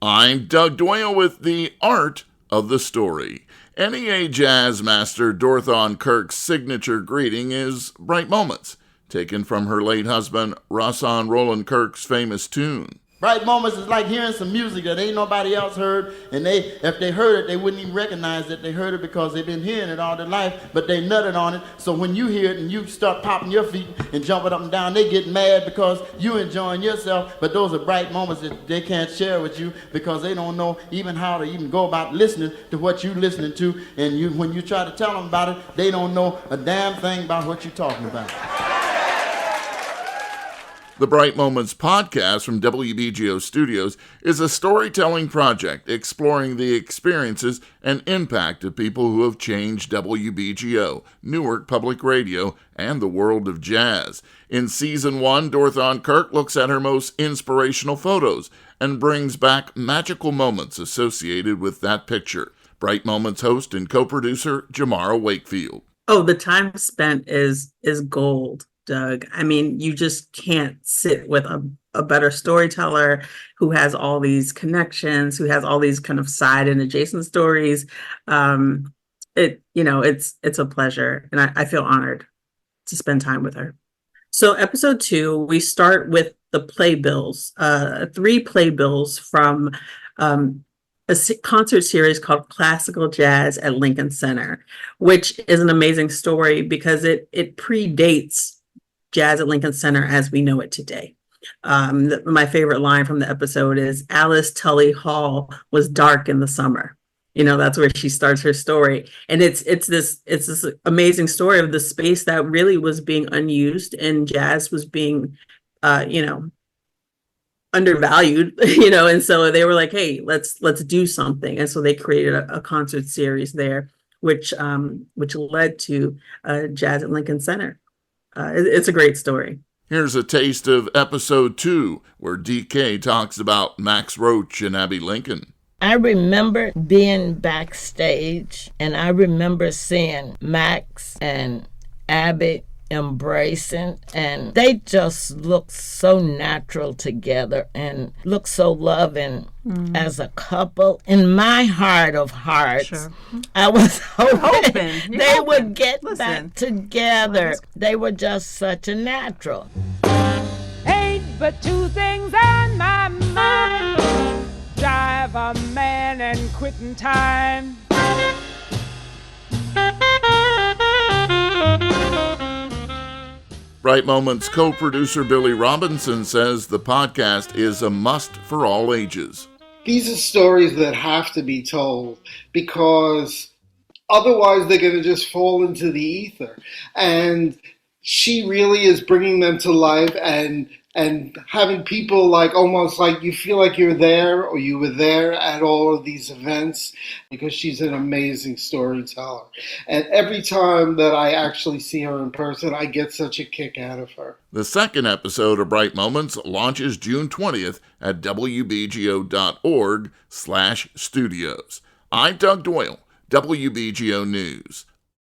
I'm Doug Doyle with the Art of the Story. NEA Jazz Master Dorthon Kirk's signature greeting is Bright Moments, taken from her late husband Rahsaan Roland Kirk's famous tune. Bright moments is like hearing some music that ain't nobody else heard, and if they heard it, they wouldn't even recognize that they heard it because they've been hearing it all their life, but they nutted on it. So when you hear it and you start popping your feet and jumping up and down, they get mad because you enjoying yourself, but those are bright moments that they can't share with you because they don't know even how to even go about listening to what you're listening to, and when you try to tell them about it, they don't know a damn thing about what you're talking about. The Bright Moments podcast from WBGO Studios is a storytelling project exploring the experiences and impact of people who have changed WBGO, Newark Public Radio, and the world of jazz. In Season 1, Dorthon Kirk looks at her most inspirational photos and brings back magical moments associated with that picture. Bright Moments host and co-producer Jamara Wakefield. Oh, the time spent is gold, Doug. I mean, you just can't sit with a better storyteller who has all these connections, who has all these kind of side and adjacent stories. It's a pleasure, and I feel honored to spend time with her. So episode 2, we start with the playbills, 3 playbills from a concert series called Classical Jazz at Lincoln Center, which is an amazing story because it predates Jazz at Lincoln Center as we know it today. My favorite line from the episode is Alice Tully Hall was dark in the summer. That's where she starts her story. And it's this amazing story of the space that really was being unused and jazz was being, undervalued, and so they were like, hey, let's do something. And so they created a concert series there, which led to Jazz at Lincoln Center. It's a great story. Here's a taste of episode 2, where DK talks about Max Roach and Abbey Lincoln. I remember being backstage, and I remember seeing Max and Abbey embracing, and they just look so natural together and look so loving as a couple. In my heart of hearts, sure. I was hoping they would get back together. They were just such a natural. Ain't but 2 things on my mind: drive a man and quitting time. Bright Moments co-producer Billy Robinson says the podcast is a must for all ages. These are stories that have to be told because otherwise they're going to just fall into the ether. And she really is bringing them to life and having people like almost like you feel like you're there or you were there at all of these events because she's an amazing storyteller. And every time that I actually see her in person, I get such a kick out of her. The second episode of Bright Moments launches June 20th at wbgo.org/studios. I'm Doug Doyle, WBGO News.